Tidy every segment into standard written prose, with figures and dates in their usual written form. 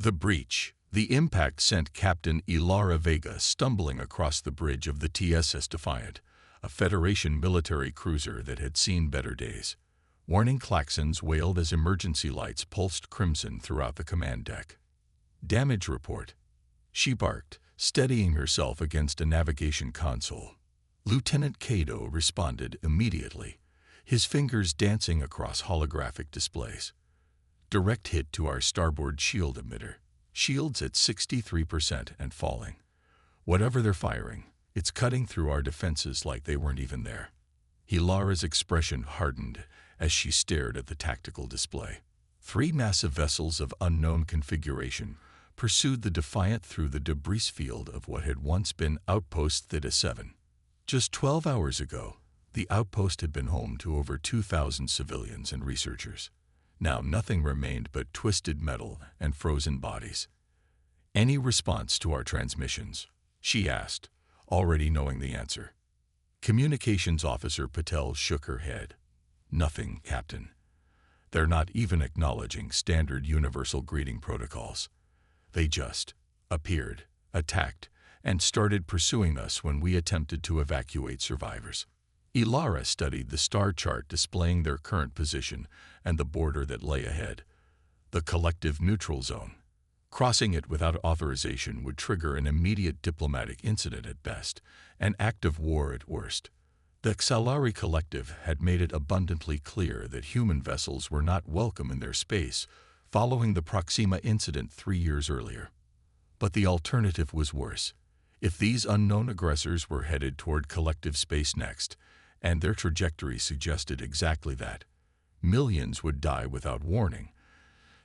The breach. The impact sent Captain Ilara Vega stumbling across the bridge of the TSS Defiant, a Federation military cruiser that had seen better days. Warning klaxons wailed as emergency lights pulsed crimson throughout the command deck. Damage report. She barked, steadying herself against a navigation console. Lieutenant Cato responded immediately, his fingers dancing across holographic displays. Direct hit to our starboard shield emitter. Shields at 63% and falling. Whatever they're firing, it's cutting through our defenses like they weren't even there. Ilara's expression hardened as she stared at the tactical display. 3 massive vessels of unknown configuration pursued the Defiant through the debris field of what had once been Outpost Theta 7. Just 12 hours ago, the outpost had been home to over 2,000 civilians and researchers. Now nothing remained but twisted metal and frozen bodies. "Any response to our transmissions?" she asked, already knowing the answer. Communications Officer Patel shook her head. "Nothing, Captain. They're not even acknowledging standard universal greeting protocols. They just appeared, attacked, and started pursuing us when we attempted to evacuate survivors." Ilara studied the star chart displaying their current position and the border that lay ahead. The collective neutral zone. Crossing it without authorization would trigger an immediate diplomatic incident at best, an act of war at worst. The Xalari Collective had made it abundantly clear that human vessels were not welcome in their space following the Proxima incident 3 years earlier. But the alternative was worse. If these unknown aggressors were headed toward collective space next, and their trajectory suggested exactly that, millions would die without warning,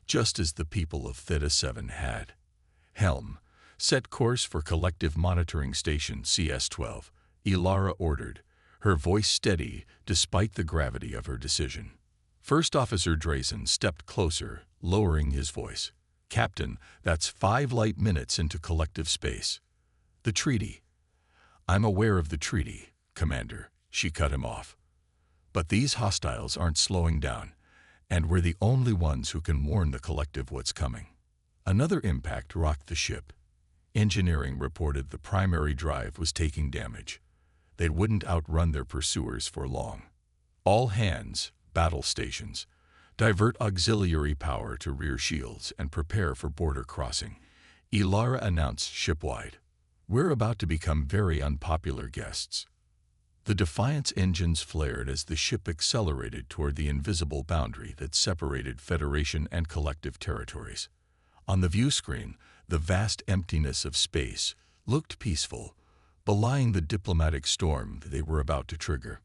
just as the people of Theta 7 had. "Helm, set course for Collective Monitoring Station CS-12, Ilara ordered, her voice steady despite the gravity of her decision. First Officer Drazen stepped closer, lowering his voice. "Captain, that's 5 light minutes into collective space. The treaty." "I'm aware of the treaty, Commander," she cut him off. "But these hostiles aren't slowing down, and we're the only ones who can warn the collective what's coming." Another impact rocked the ship. Engineering reported the primary drive was taking damage. They wouldn't outrun their pursuers for long. "All hands, battle stations, divert auxiliary power to rear shields and prepare for border crossing," Ilara announced shipwide. "We're about to become very unpopular guests." The Defiant's engines flared as the ship accelerated toward the invisible boundary that separated Federation and collective territories. On the view screen, the vast emptiness of space looked peaceful, belying the diplomatic storm they were about to trigger.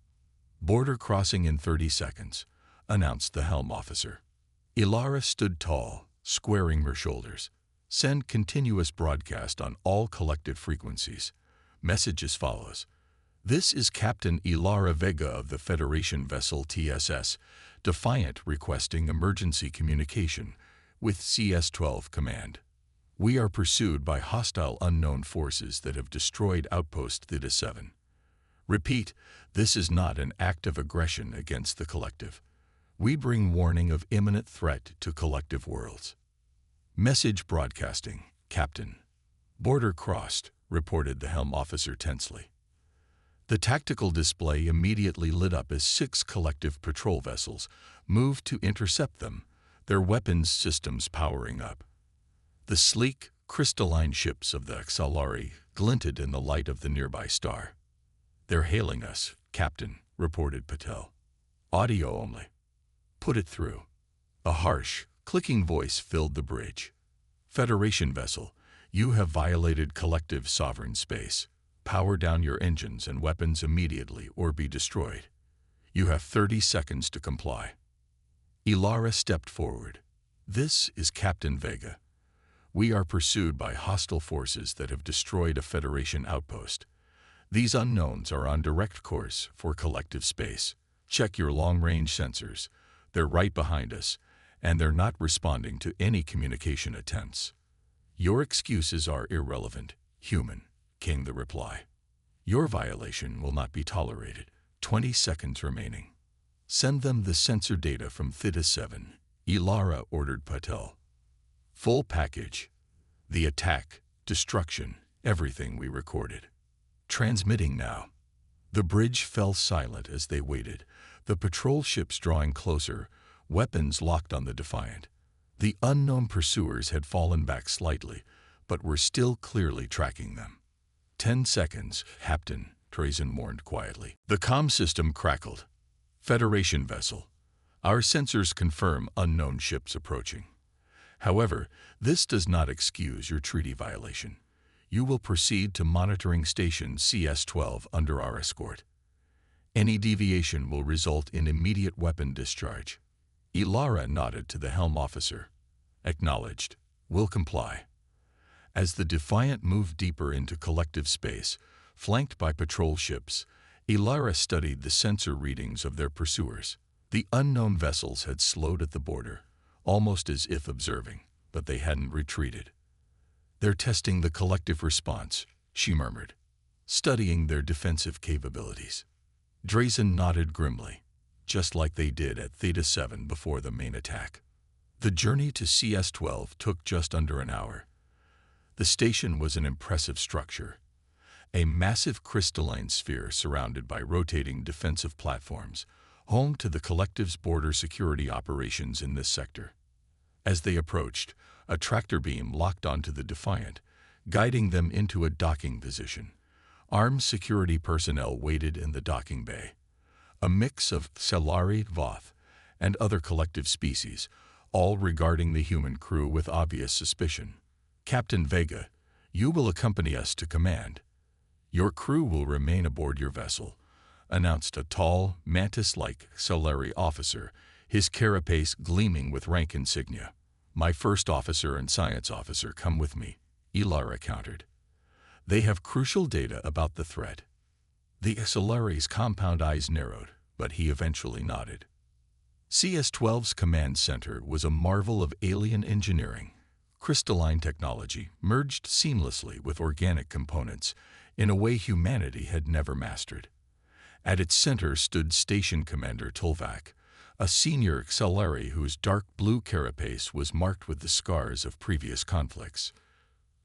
"Border crossing in 30 seconds, announced the helm officer. Ilara stood tall, squaring her shoulders. "Send continuous broadcast on all collective frequencies. Message as follows. This is Captain Ilara Vega of the Federation vessel TSS, Defiant, requesting emergency communication with CS-12 Command. We are pursued by hostile unknown forces that have destroyed Outpost Theta 7. Repeat, this is not an act of aggression against the collective. We bring warning of imminent threat to collective worlds." "Message broadcasting, Captain." "Border crossed," reported the helm officer tensely. The tactical display immediately lit up as 6 collective patrol vessels moved to intercept them, their weapons systems powering up. The sleek, crystalline ships of the Xalari glinted in the light of the nearby star. "They're hailing us, Captain," reported Patel. "Audio only." "Put it through." A harsh, clicking voice filled the bridge. "Federation vessel, you have violated collective sovereign space. Power down your engines and weapons immediately or be destroyed. You have 30 seconds to comply." Ilara stepped forward. "This is Captain Vega. We are pursued by hostile forces that have destroyed a Federation outpost. These unknowns are on direct course for collective space. Check your long-range sensors. They're right behind us, and they're not responding to any communication attempts." "Your excuses are irrelevant, human," came the reply. "Your violation will not be tolerated. 20 seconds remaining." "Send them the sensor data from Theta 7, Ilara ordered Patel. Full package. The attack, destruction, everything we recorded. Transmitting now. The bridge fell silent as they waited, the patrol ships drawing closer, weapons locked on the Defiant. The unknown pursuers had fallen back slightly, but were still clearly tracking them. 10 seconds, Captain, Trazen warned quietly. The comm system crackled. Federation vessel. Our sensors confirm unknown ships approaching. However, this does not excuse your treaty violation. You will proceed to monitoring station CS-12 under our escort. Any deviation will result in immediate weapon discharge. Ilara nodded to the helm officer. Acknowledged. Will comply. As the Defiant moved deeper into collective space, flanked by patrol ships, Ilara studied the sensor readings of their pursuers. The unknown vessels had slowed at the border, almost as if observing, but they hadn't retreated. They're testing the collective response, she murmured, studying their defensive capabilities. Drazen nodded grimly, just like they did at Theta-7 before the main attack. The journey to CS-12 took just under an hour. The station was an impressive structure, a massive crystalline sphere surrounded by rotating defensive platforms, home to the collective's border security operations in this sector. As they approached, a tractor beam locked onto the Defiant, guiding them into a docking position. Armed security personnel waited in the docking bay. A mix of Selari, Voth, and other collective species, all regarding the human crew with obvious suspicion. Captain Vega, you will accompany us to command. Your crew will remain aboard your vessel, announced a tall, mantis-like Selari officer, his carapace gleaming with rank insignia. My first officer and science officer come with me, Ilara countered. They have crucial data about the threat. The Solari's compound eyes narrowed, but he eventually nodded. CS-12's command center was a marvel of alien engineering. Crystalline technology merged seamlessly with organic components in a way humanity had never mastered. At its center stood Station Commander Tolvac, a senior Solari whose dark blue carapace was marked with the scars of previous conflicts.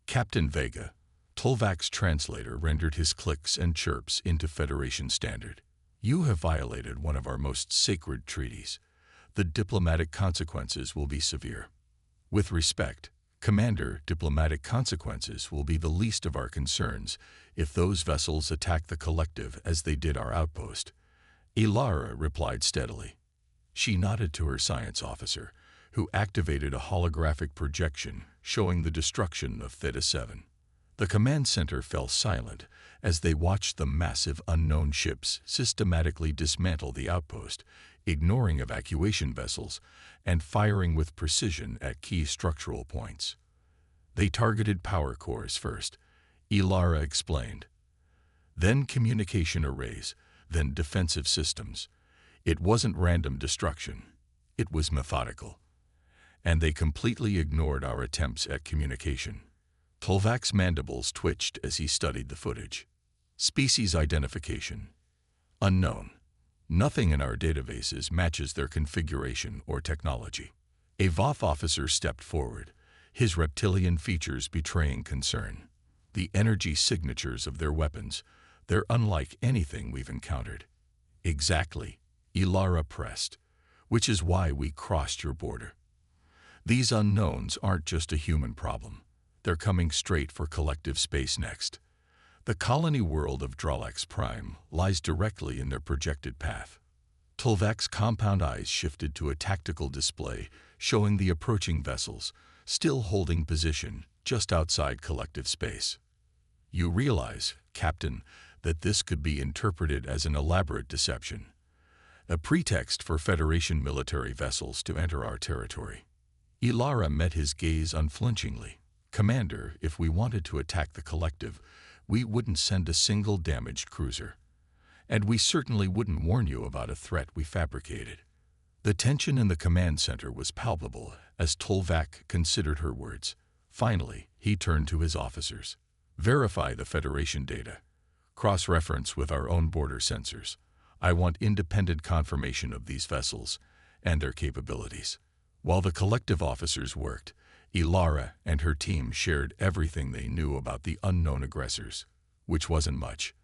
Captain Vega, Tolvac's translator, rendered his clicks and chirps into Federation standard. You have violated one of our most sacred treaties. The diplomatic consequences will be severe. With respect, Commander, diplomatic consequences will be the least of our concerns if those vessels attack the collective as they did our outpost. Ilara replied steadily. She nodded to her science officer, who activated a holographic projection showing the destruction of Theta-7. The command center fell silent as they watched the massive unknown ships systematically dismantle the outpost, ignoring evacuation vessels and firing with precision at key structural points. They targeted power cores first, Ilara explained. Then communication arrays, then defensive systems. It wasn't random destruction. It was methodical. And they completely ignored our attempts at communication. Tolvac's mandibles twitched as he studied the footage. Species identification. Unknown. Nothing in our databases matches their configuration or technology. A Voth officer stepped forward, his reptilian features betraying concern. The energy signatures of their weapons, they're unlike anything we've encountered. Exactly, Ilara pressed, which is why we crossed your border. These unknowns aren't just a human problem. They're coming straight for collective space next. The colony world of Dralax Prime lies directly in their projected path. Tolvac's compound eyes shifted to a tactical display showing the approaching vessels, still holding position just outside collective space. You realize, Captain, that this could be interpreted as an elaborate deception, a pretext for Federation military vessels to enter our territory. Ilara met his gaze unflinchingly. Commander, if we wanted to attack the collective, we wouldn't send a single damaged cruiser. And we certainly wouldn't warn you about a threat we fabricated. The tension in the command center was palpable as Tolvac considered her words. Finally, he turned to his officers. Verify the Federation data. Cross-reference with our own border sensors. I want independent confirmation of these vessels and their capabilities. While the collective officers worked, Ilara and her team shared everything they knew about the unknown aggressors, which wasn't much.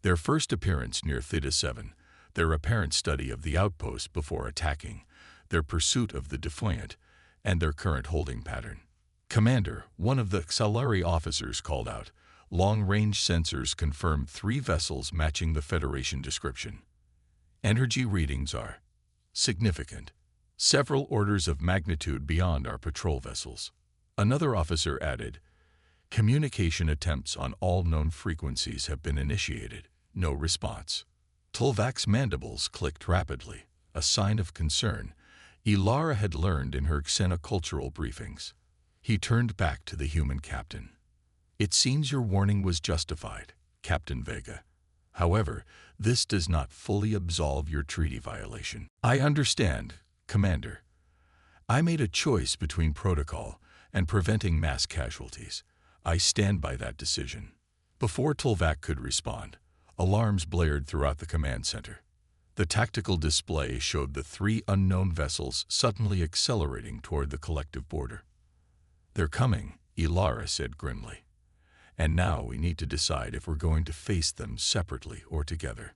Their first appearance near Theta-7, their apparent study of the outpost before attacking, their pursuit of the defiant, and their current holding pattern. "Commander," one of the auxiliary officers called out. "Long-range sensors confirm 3 vessels matching the Federation description. Energy readings are significant, several orders of magnitude beyond our patrol vessels." Another officer added, "Communication attempts on all known frequencies have been initiated. No response." Tulvak's mandibles clicked rapidly, a sign of concern Ilara had learned in her xenocultural briefings. He turned back to the human captain. "It seems your warning was justified, Captain Vega. However, this does not fully absolve your treaty violation." "I understand, Commander. I made a choice between protocol and preventing mass casualties. I stand by that decision." Before Tulvak could respond, alarms blared throughout the command center. The tactical display showed the 3 unknown vessels suddenly accelerating toward the collective border. "They're coming," Ilara said grimly. "And now we need to decide if we're going to face them separately or together."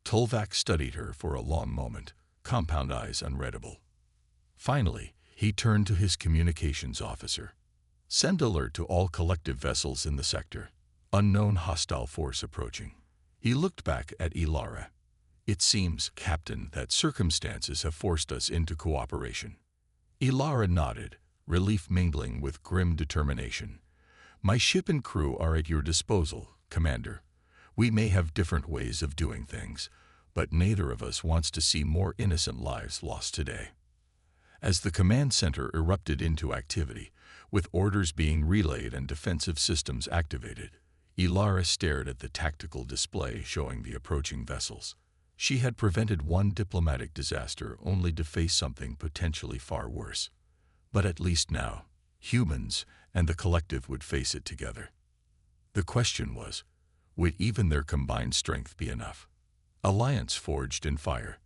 Tulvak studied her for a long moment, compound eyes unreadable. Finally, he turned to his communications officer. "Send alert to all collective vessels in the sector. Unknown hostile force approaching." He looked back at Ilara. "It seems, Captain, that circumstances have forced us into cooperation." Ilara nodded, relief mingling with grim determination. "My ship and crew are at your disposal, Commander. We may have different ways of doing things, but neither of us wants to see more innocent lives lost today." As the command center erupted into activity, with orders being relayed and defensive systems activated, Ilara stared at the tactical display showing the approaching vessels. She had prevented one diplomatic disaster only to face something potentially far worse. But at least now, humans and the collective would face it together. The question was, would even their combined strength be enough? Alliance forged in fire.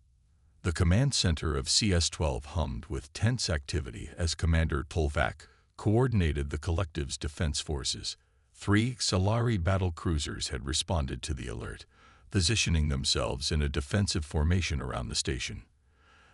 The command center of CS-12 hummed with tense activity as Commander Tulvak coordinated the collective's defense forces. 3 Solari battle cruisers had responded to the alert, positioning themselves in a defensive formation around the station.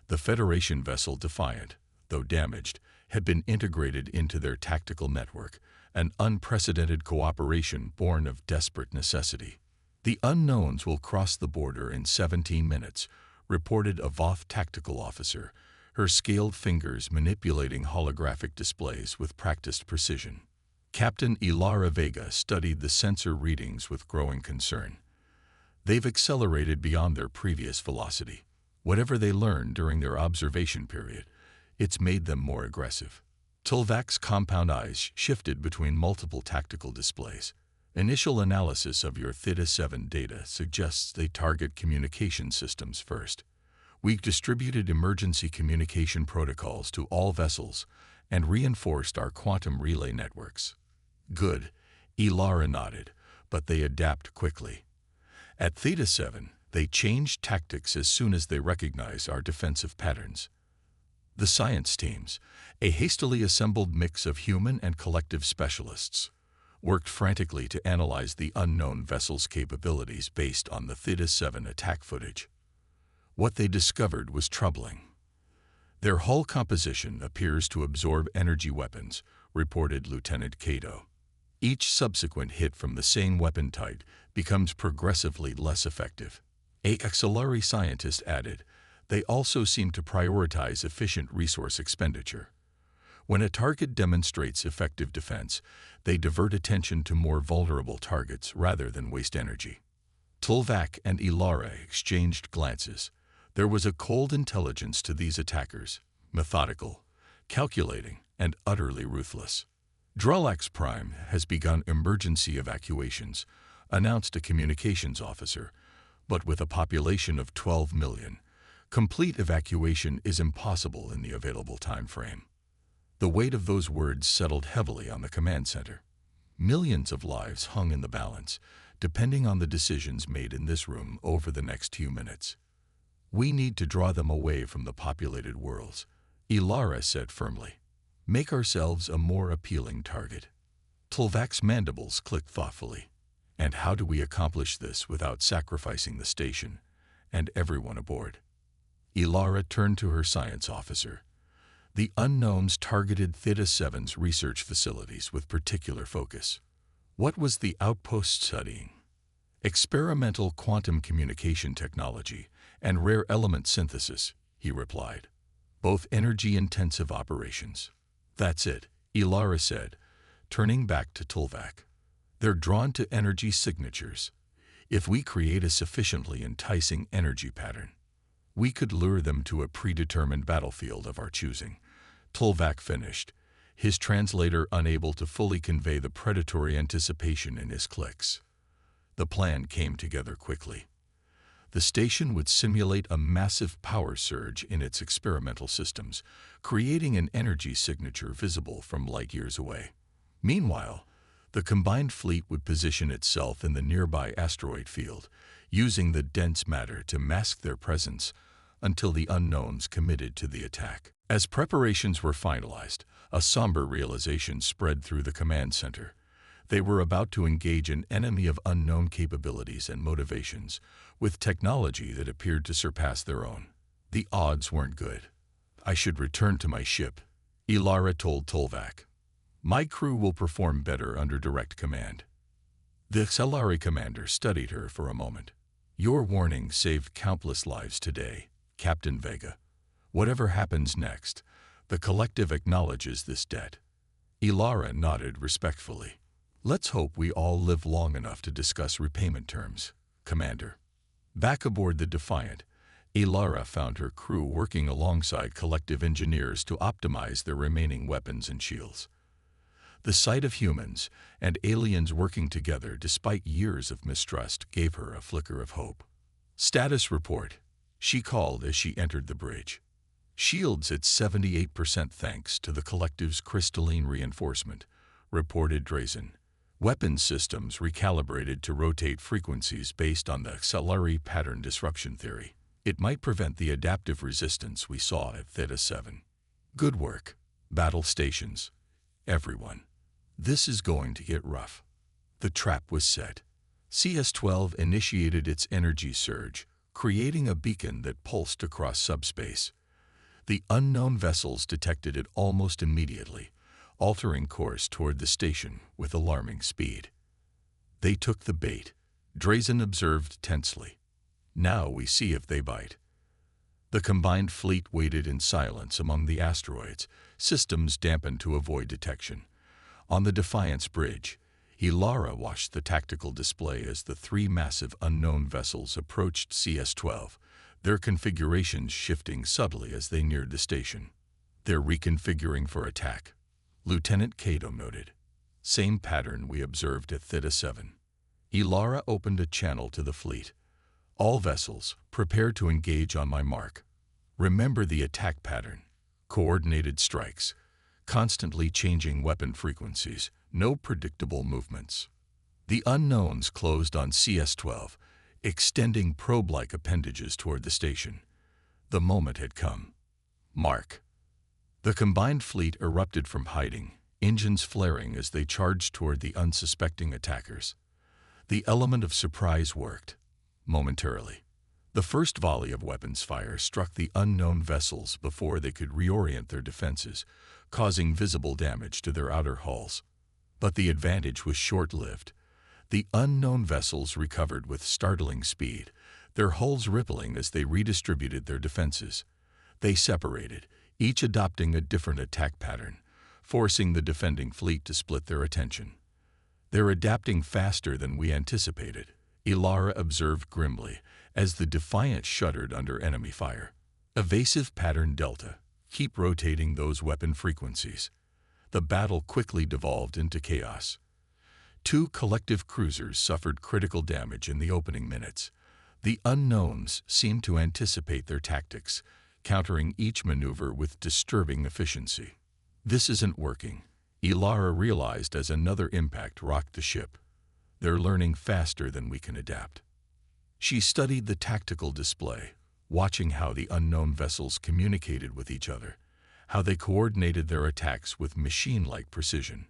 The Federation vessel Defiant, though damaged, had been integrated into their tactical network, an unprecedented cooperation born of desperate necessity. "The unknowns will cross the border in 17 minutes, reported a Voth tactical officer, her scaled fingers manipulating holographic displays with practiced precision. Captain Ilara Vega studied the sensor readings with growing concern. They've accelerated beyond their previous velocity. Whatever they learned during their observation period, it's made them more aggressive." Tulvak's compound eyes shifted between multiple tactical displays. "Initial analysis of your Theta-7 data suggests they target communication systems first. We've distributed emergency communication protocols to all vessels and reinforced our quantum relay networks." "Good," Ilara nodded, "but they adapt quickly. At Theta-7, they change tactics as soon as they recognize our defensive patterns." The science teams, a hastily assembled mix of human and collective specialists, worked frantically to analyze the unknown vessel's capabilities based on the Theta-7 attack footage. What they discovered was troubling. "Their hull composition appears to absorb energy weapons," reported Lieutenant Cato. "Each subsequent hit from the same weapon type becomes progressively less effective." A auxiliary scientist added, "They also seem to prioritize efficient resource expenditure. When a target demonstrates effective defense, they divert attention to more vulnerable targets rather than waste energy." Tulvak and Ilara exchanged glances. There was a cold intelligence to these attackers, methodical, calculating, and utterly ruthless. "Drulax Prime has begun emergency evacuations," announced a communications officer, "but with a population of 12 million, complete evacuation is impossible in the available time frame." The weight of those words settled heavily on the command center. Millions of lives hung in the balance, depending on the decisions made in this room over the next few minutes. "We need to draw them away from the populated worlds," Ilara said firmly. Make ourselves a more appealing target. Tulvak's mandibles clicked thoughtfully. And how do we accomplish this without sacrificing the station and everyone aboard? Ilara turned to her science officer. The unknowns targeted Theta-7's research facilities with particular focus. What was the outpost studying? Experimental quantum communication technology and rare element synthesis, he replied. Both energy-intensive operations. That's it, Ilara said, turning back to Tulvak. They're drawn to energy signatures. If we create a sufficiently enticing energy pattern, we could lure them to a predetermined battlefield of our choosing. Tulvak finished, his translator unable to fully convey the predatory anticipation in his clicks. The plan came together quickly. The station would simulate a massive power surge in its experimental systems, creating an energy signature visible from light years away. Meanwhile, the combined fleet would position itself in the nearby asteroid field, using the dense matter to mask their presence until the unknowns committed to the attack. As preparations were finalized, a somber realization spread through the command center. They were about to engage an enemy of unknown capabilities and motivations, with technology that appeared to surpass their own. The odds weren't good. I should return to my ship, Ilara told Tulvak. My crew will perform better under direct command. The Xelari commander studied her for a moment. Your warning saved countless lives today, Captain Vega. Whatever happens next, the collective acknowledges this debt. Ilara nodded respectfully. Let's hope we all live long enough to discuss repayment terms, Commander. Back aboard the Defiant, Ilara found her crew working alongside collective engineers to optimize their remaining weapons and shields. The sight of humans and aliens working together despite years of mistrust gave her a flicker of hope. Status report, she called as she entered the bridge. Shields at 78% thanks to the collective's crystalline reinforcement, reported Drazen. Weapons systems recalibrated to rotate frequencies based on the Xelari pattern disruption theory. It might prevent the adaptive resistance we saw at Theta-7. Good work, battle stations. Everyone. This is going to get rough. The trap was set. CS-12 initiated its energy surge, creating a beacon that pulsed across subspace. The unknown vessels detected it almost immediately, altering course toward the station with alarming speed. They took the bait, Drazen observed tensely. Now we see if they bite. The combined fleet waited in silence among the asteroids, systems dampened to avoid detection. On the Defiance bridge, Ilara watched the tactical display as the three massive unknown vessels approached CS-12, their configurations shifting subtly as they neared the station. They're reconfiguring for attack, Lieutenant Cato noted. Same pattern we observed at Theta-7. Ilara opened a channel to the fleet. All vessels, prepare to engage on my mark. Remember the attack pattern. Coordinated strikes, constantly changing weapon frequencies, no predictable movements. The unknowns closed on CS-12, extending probe-like appendages toward the station. The moment had come. Mark. The combined fleet erupted from hiding, engines flaring as they charged toward the unsuspecting attackers. The element of surprise worked. Momentarily. The first volley of weapons fire struck the unknown vessels before they could reorient their defenses, causing visible damage to their outer hulls. But the advantage was short-lived. The unknown vessels recovered with startling speed, their hulls rippling as they redistributed their defenses. They separated, each adopting a different attack pattern, forcing the defending fleet to split their attention. They're adapting faster than we anticipated, Ilara observed grimly as the Defiant shuddered under enemy fire. Evasive pattern Delta. Keep rotating those weapon frequencies. The battle quickly devolved into chaos. Two collective cruisers suffered critical damage in the opening minutes. The unknowns seemed to anticipate their tactics, countering each maneuver with disturbing efficiency. This isn't working, Ilara realized as another impact rocked the ship. They're learning faster than we can adapt. She studied the tactical display, watching how the unknown vessels communicated with each other, how they coordinated their attacks with machine-like precision.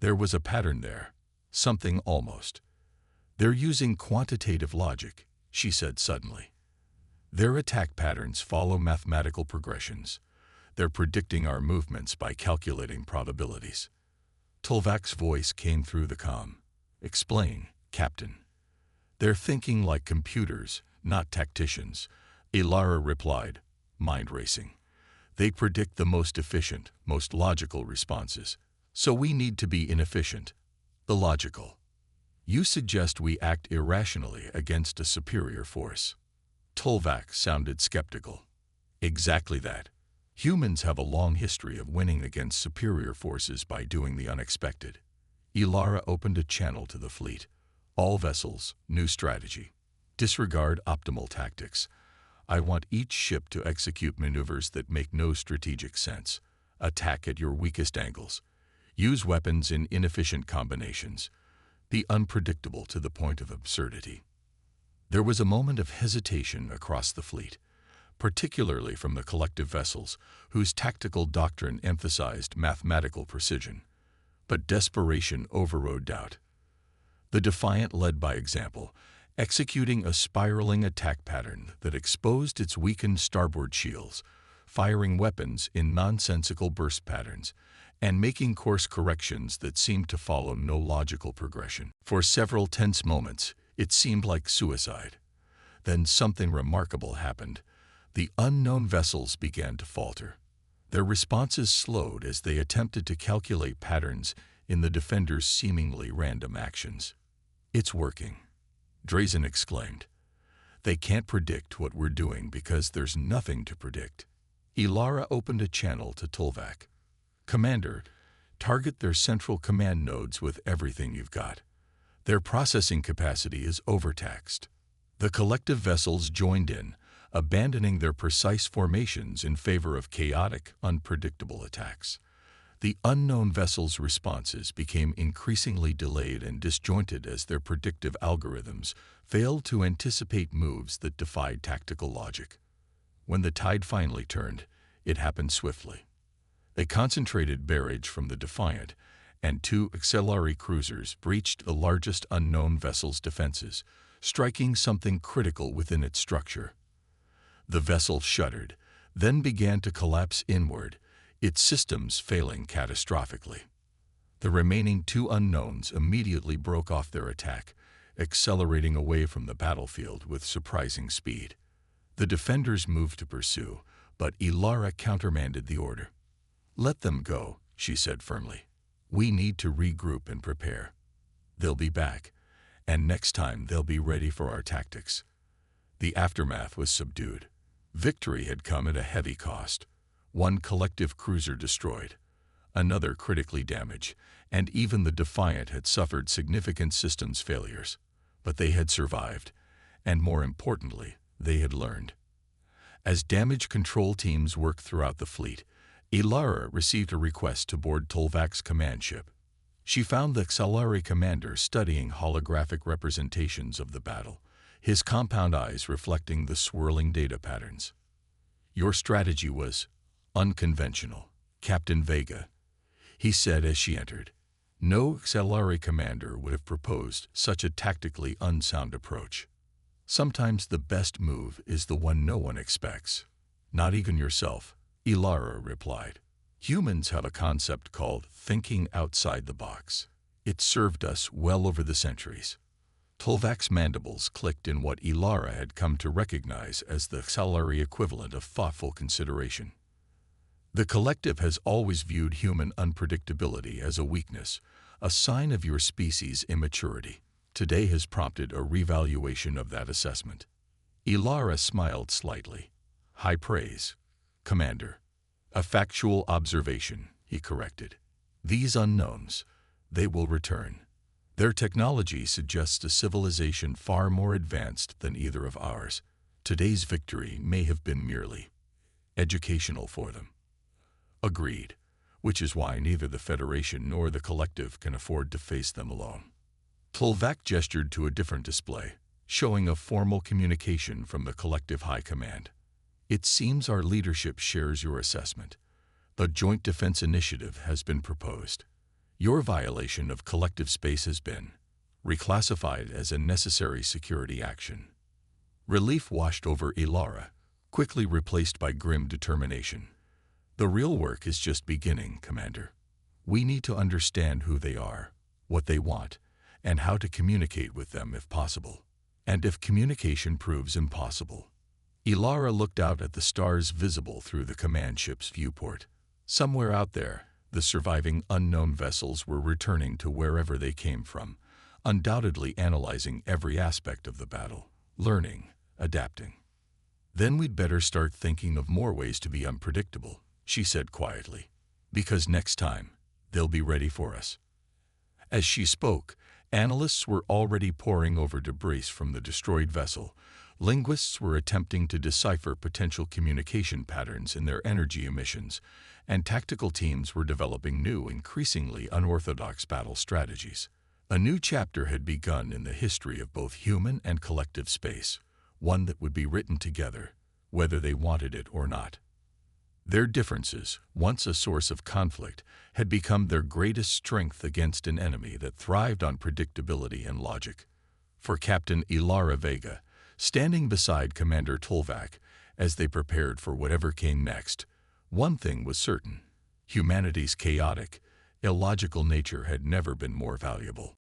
There was a pattern there, something almost. "They're using quantitative logic," she said suddenly. "Their attack patterns follow mathematical progressions. They're predicting our movements by calculating probabilities." Tolvac's voice came through the comm. "Explain, Captain." "They're thinking like computers, not tacticians," Ilara replied, mind racing. "They predict the most efficient, most logical responses. So we need to be inefficient, illogical. You suggest we act irrationally against a superior force." Tolvac sounded skeptical. "Exactly that. Humans have a long history of winning against superior forces by doing the unexpected." Ilara opened a channel to the fleet. "All vessels, new strategy. Disregard optimal tactics. I want each ship to execute maneuvers that make no strategic sense. Attack at your weakest angles. Use weapons in inefficient combinations. Be unpredictable to the point of absurdity." There was a moment of hesitation across the fleet, particularly from the collective vessels, whose tactical doctrine emphasized mathematical precision. But desperation overrode doubt. The Defiant led by example, executing a spiraling attack pattern that exposed its weakened starboard shields, firing weapons in nonsensical burst patterns, and making course corrections that seemed to follow no logical progression. For several tense moments, it seemed like suicide. Then something remarkable happened. The unknown vessels began to falter. Their responses slowed as they attempted to calculate patterns in the defenders' seemingly random actions. "It's working," Drazen exclaimed. "They can't predict what we're doing because there's nothing to predict." Ilara opened a channel to Tolvac. "Commander, target their central command nodes with everything you've got. Their processing capacity is overtaxed." The collective vessels joined in, abandoning their precise formations in favor of chaotic, unpredictable attacks. The unknown vessels' responses became increasingly delayed and disjointed as their predictive algorithms failed to anticipate moves that defied tactical logic. When the tide finally turned, it happened swiftly. A concentrated barrage from the Defiant and two auxiliary cruisers breached the largest unknown vessel's defenses, striking something critical within its structure. The vessel shuddered, then began to collapse inward, its systems failing catastrophically. The remaining two unknowns immediately broke off their attack, accelerating away from the battlefield with surprising speed. The defenders moved to pursue, but Ilara countermanded the order. "Let them go," she said firmly. "We need to regroup and prepare. They'll be back, and next time they'll be ready for our tactics." The aftermath was subdued. Victory had come at a heavy cost. One collective cruiser destroyed, another critically damaged, and even the Defiant had suffered significant systems failures. But they had survived, and more importantly, they had learned. As damage control teams worked throughout the fleet, Ilara received a request to board Tolvac's command ship. She found the auxiliary commander studying holographic representations of the battle, his compound eyes reflecting the swirling data patterns. "Your strategy was unconventional, Captain Vega," he said as she entered. "No auxiliary commander would have proposed such a tactically unsound approach. Sometimes the best move is the one no one expects." "Not even yourself," Ilara replied. "Humans have a concept called thinking outside the box. It's served us well over the centuries." Tolvac's mandibles clicked in what Ilara had come to recognize as the auxiliary equivalent of thoughtful consideration. "The collective has always viewed human unpredictability as a weakness, a sign of your species' immaturity. Today has prompted a revaluation of that assessment." Ilara smiled slightly. "High praise, Commander." "A factual observation," he corrected. "These unknowns, they will return. Their technology suggests a civilization far more advanced than either of ours. Today's victory may have been merely educational for them." "Agreed, which is why neither the Federation nor the Collective can afford to face them alone." Tolvac gestured to a different display, showing a formal communication from the Collective High Command. "It seems our leadership shares your assessment. The Joint Defense Initiative has been proposed. Your violation of collective space has been reclassified as a necessary security action. Relief washed over Ilara, quickly replaced by grim determination. The real work is just beginning, Commander. We need to understand who they are, what they want, and how to communicate with them if possible. And if communication proves impossible. Ilara looked out at the stars visible through the command ship's viewport. Somewhere out there, the surviving unknown vessels were returning to wherever they came from, undoubtedly analyzing every aspect of the battle, learning, adapting. Then we'd better start thinking of more ways to be unpredictable, she said quietly, because next time, they'll be ready for us. As she spoke, analysts were already poring over debris from the destroyed vessel. Linguists were attempting to decipher potential communication patterns in their energy emissions, and tactical teams were developing new, increasingly unorthodox battle strategies. A new chapter had begun in the history of both human and collective space, one that would be written together, whether they wanted it or not. Their differences, once a source of conflict, had become their greatest strength against an enemy that thrived on predictability and logic. For Captain Ilara Vega, standing beside Commander Tolvac as they prepared for whatever came next, one thing was certain: humanity's chaotic, illogical nature had never been more valuable.